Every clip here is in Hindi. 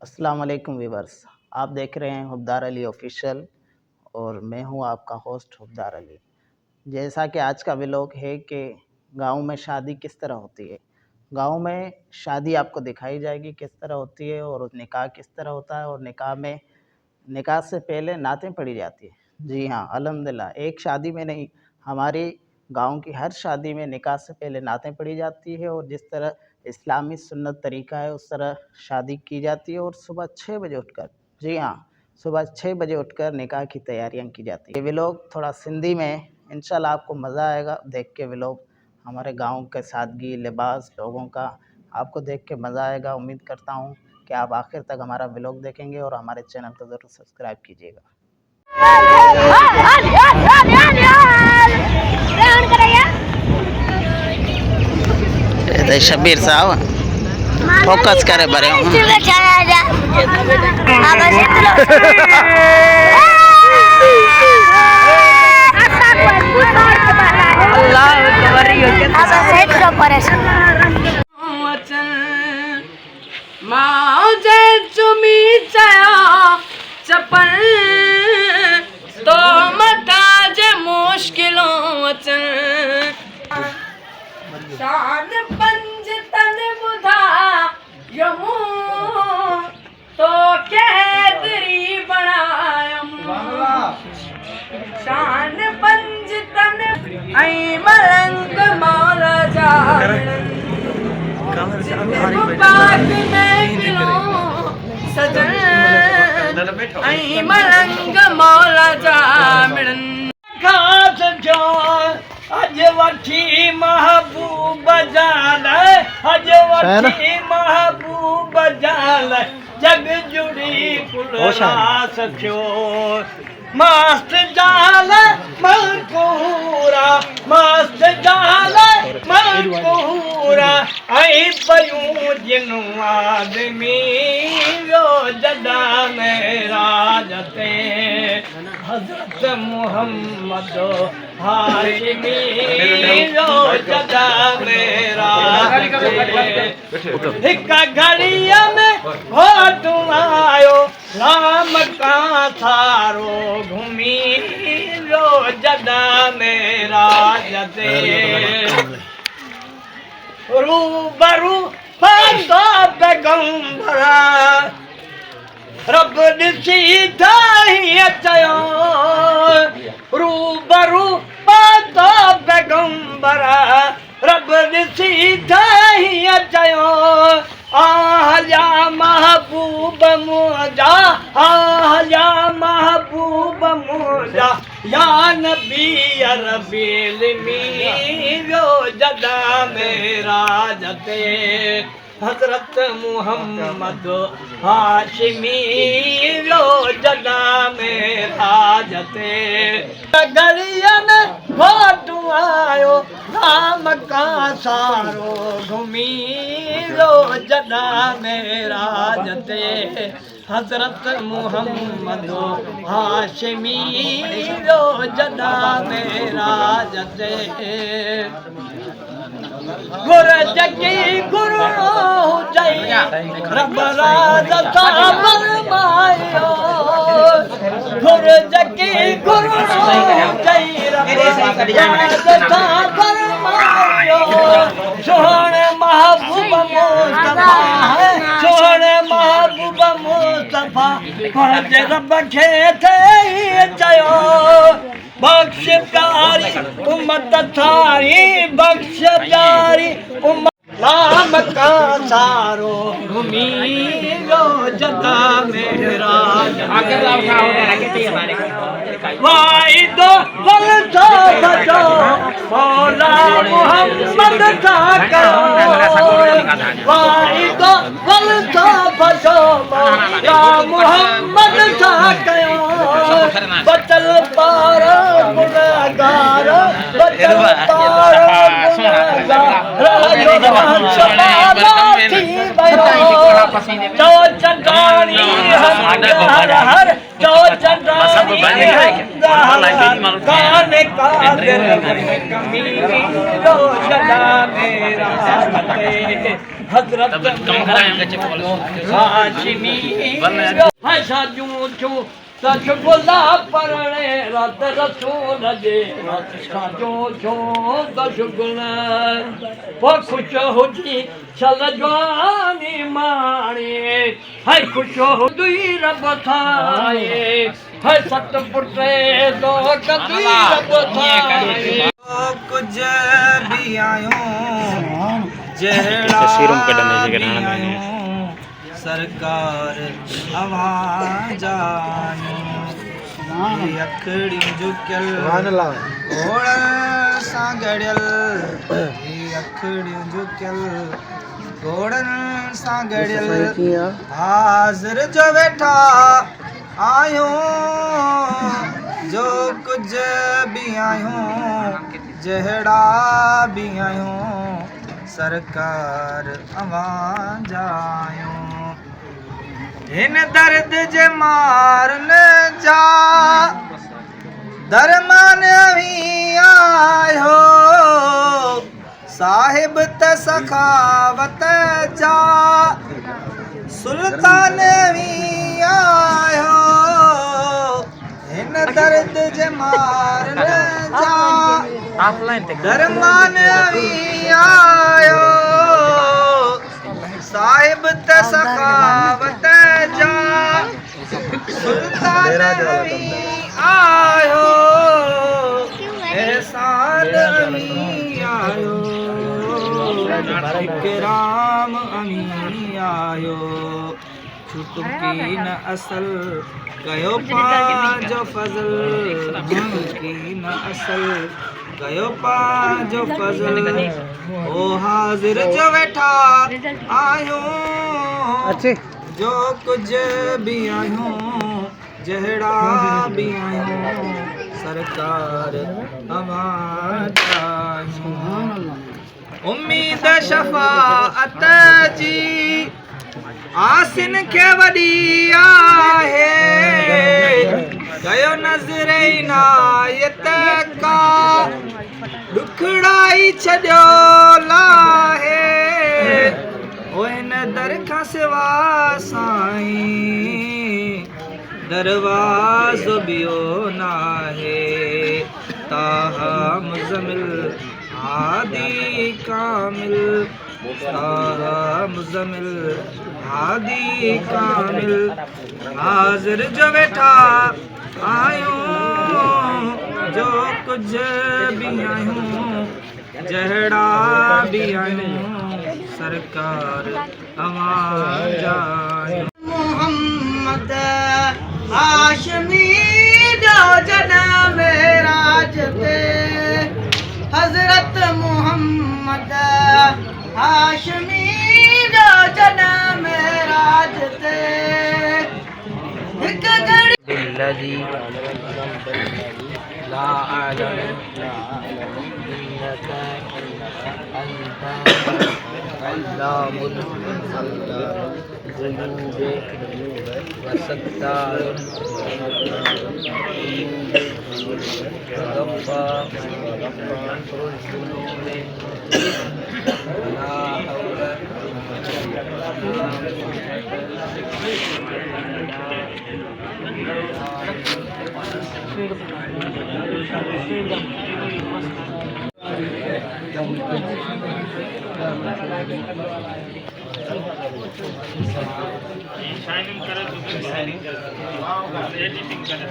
अस्सलाम वालेकुम व्यूवर्स। आप देख रहे हैं हुब्दार अली ऑफिशियल और मैं हूं आपका होस्ट हुब्दार अली। जैसा कि आज का व्लॉग है कि गांव में शादी किस तरह होती है। गांव में शादी आपको दिखाई जाएगी किस तरह होती है और निकाह किस तरह होता है और निकाह से पहले नातें पड़ी जाती है। जी हाँ, अल्हम्दुलिल्लाह एक शादी में नहीं, हमारी गांव की हर शादी में निकाह से पहले नातें पड़ी जाती है और जिस तरह इस्लामी सुन्नत तरीका है उस तरह शादी की जाती है और सुबह 6 बजे उठकर, जी हाँ, सुबह 6 बजे उठकर निकाह की तैयारियां की जाती है। ये व्लॉग थोड़ा सिंधी में है, इंशाल्लाह आपको मज़ा आएगा देख के। व्लॉग हमारे गांव के सादगी, लिबास, लोगों का आपको देख के मज़ा आएगा। उम्मीद करता हूँ कि आप आखिर तक हमारा व्लॉग देखेंगे और हमारे चैनल को ज़रूर सब्सक्राइब कीजिएगा। शब्बीर साहब फोकस करे बरे चपल तो मताज मुश्किलों वचन शान पंज तन बुधा यमू तो कैदरी बनायम शान पंज तन आई मलंग मौला जा पाक में किलो सजन आई मलंग मौला जा मिलन खास जो अज वठी महबूब जाल अज वठी महबूब जाल जग जुड़ी कुलरास थियो मस्त जाल मनकूरा मस्त जाल मनकूरा आई पयूं जिनु आदमी यो जदा मेरा जते हजरत मोहम्मद हाशिमी यो जदा मेरा हिक घड़ीअ में घोटू आयो राम का थारो घूमी यो जदा मेरा जते रूबरू पांडो पैगंबरा रब ॾिसी ठाही अचयो रूबरू पांडो पैगंबरा रब ॾिसी ठाही अचयो आया महबूब मुंहिंजा आया महबूब मुंहिंजा या नबी अरबील मीरो जदा मेरा जते हजरत मोहम्मद हाशिमी रो जदा मेरा जते गलियन घोटू आयो राम का सारो घूमी रो जदा मेरा जते हजरत मोहम्मद हाशिमी रो जदा मेरा जते गुर जगी गुरु जय रब राज फरमायो गुर जगी गुरु जय रब राज फरमायो सोहणे महबूब मुस्तफा है सोहणे महबूब मुस्तफा फर्ज रब खे थे चयो बख्श प्यारी उम्मत थारी बख्श प्यारी उम्मत नाम का सारो घूमी रो जदा मेरा वाई दो फल तो बचो मौला मोहम्मद था करो वाई दो फल तो बचो मौला मोहम्मद था करो बचल पार गुनहगार बचल पार गुनहगार चो चंदानी हर हर चो चंदानी काने कादिर कमीरो जला मेरा हजरत हाशमी हशा जूं चूं सच बुला परणे रत रसूल जे जो जो दशगुण वो खुश हुजी चल जवानी माणे है खुश हुई रब थाए है सत पुटे दो कदी रब थाए कुछ भी आयो जहड़ा सरकार आवाज आयो अखड़ी झुकल घोड़न सां गड़ियल अखड़ी झुकल घोड़न सां गड़ियल हाज़िर जो वेठा आयो जो कुछ भी आयो जहड़ा भी आयो सरकार आवाज आयो हिन दर्द जे मारन जा दरमान भी आयो साहिब त सखावत जा सुल्तान भी आयो हिन दर्द जे मारन जा दरमान भी आयो साहिब त सखावत जा सुल्तान भी आयो एहसान भी आयो इकराम अमी आयो छुटकी न असल कयो पांजो फजल की न असल कयो पांजो फजल ओ हाजिर जो वेठा आयो जो कुछ भी आयो जहड़ा भी आयो सरकार आवाज आयो उम्मीद शफाअत जी आसिन के वडी आहे कयो नज़र इनायत का दुखड़ाई छॾियो लाहे ओ हिन दर खां सिवा साईं दरवाज़ो ॿियो नाहे ताहा मुज़मिल हादी कामिल ताहा मुज़मिल हादी कामिल हाज़िर जो वेठा आयो जो कुछ भी आयो जहड़ा भी आयो सरकार आवाज आयो मोहम्मद हाशमी जो जनम राज ते हजरत मोहम्मद हाशमी जो जनम राज ते बिल्लज़ी ला अअलम इन्नका अंत अल्लाहुल ज़ुनूब व सत्तारुल ला हौल शाइनिंग करे तो शाइनिंग करे एडिटिंग करे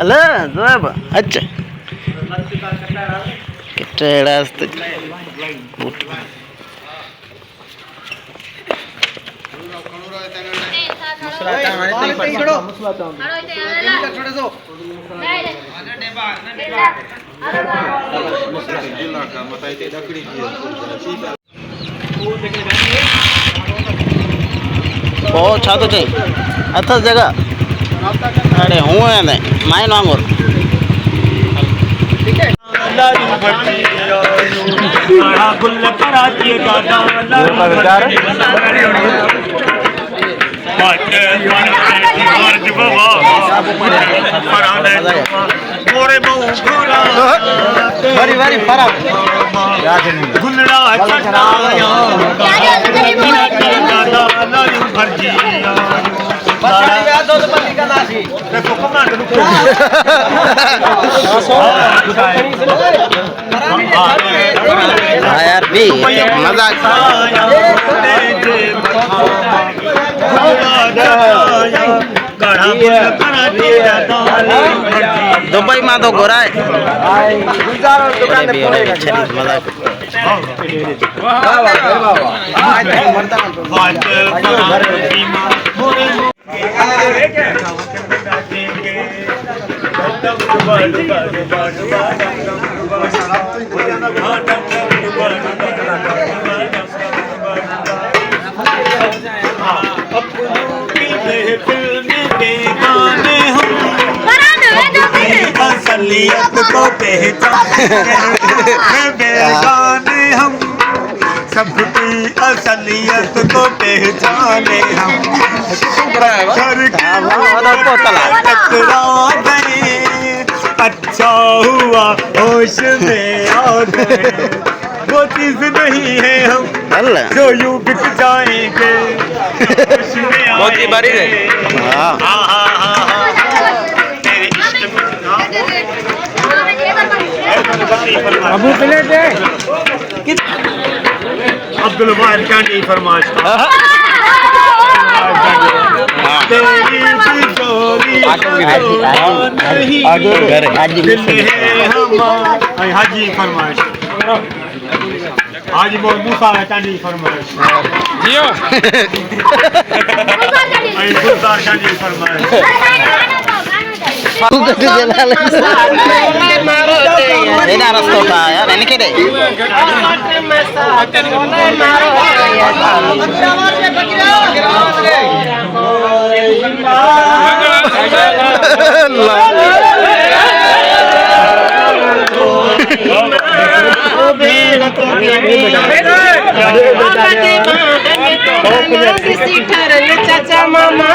ಅಲ್ಲ ಜೋಬ ಹಚ್ಚ ಕೆಟ್ಟ ಹೇಳಸ್ತೈತಿ ಬೂಟ್ बहुत छा तो चाहिए अथस जगह अरे हूँ है नहीं माइन वांगुर बड़ी बड़ी फराब हाँ यार भी मजाक दुबई में तो गोरा है मजाक असलियत को पहचाने हम सबकी असलियत को पहचाने हम टकरा गए अच्छा हुआ होश में आ गए वो चीज नहीं है हम जो यूं बिक जाएंगे बहुत ही बारी है अबू प्लेट है अब्दुल वाहिद कैंडी फरमाइश हाजी फरमाइश हाजी बोल मूसा कैंडी फरमाइश जियो गुलजार कैंडी फरमाइश Ini aras kota ya, ini kede. चाचा मामा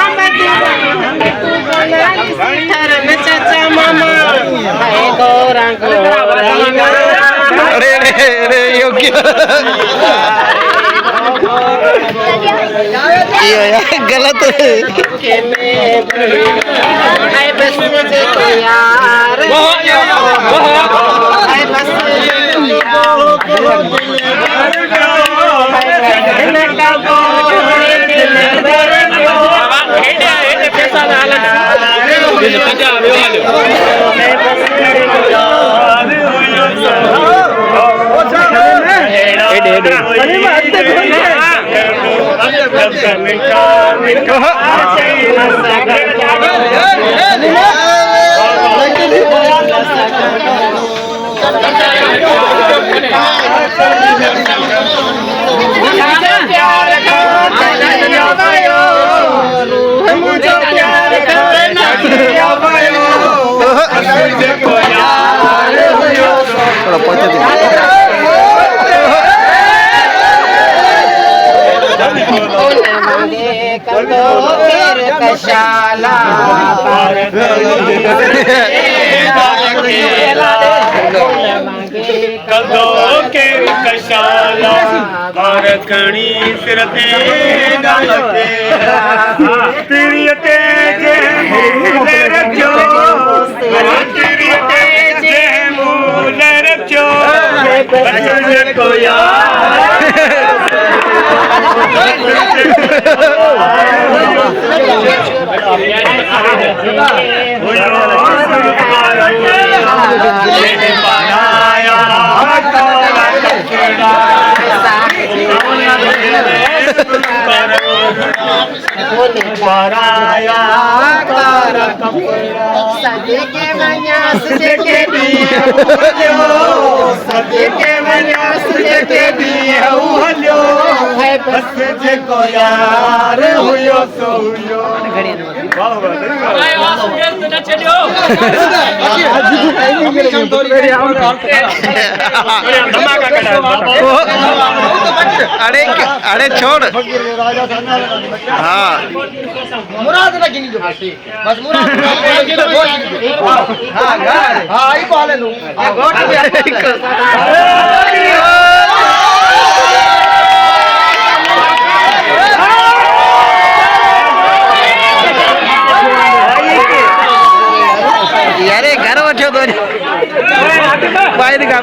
चाचा मामा अरे योग्य ये यार गलत है बस मुझे यार बस कशाला कदो के कशाला बारकणी सिरते डालते तेरी तेजे मूले रखो तेरी तेजे मूले रखो बचन को यार सदके मन्यास के दिए सदके मन्यास के दिए जेको यार हुयो सो हुयो वाह अरे अरे छोड़ हाँ मुराद लगी नहीं जो बस मुराद हाँ हाँ आई बोले लो यार घर वठो तो बाहर का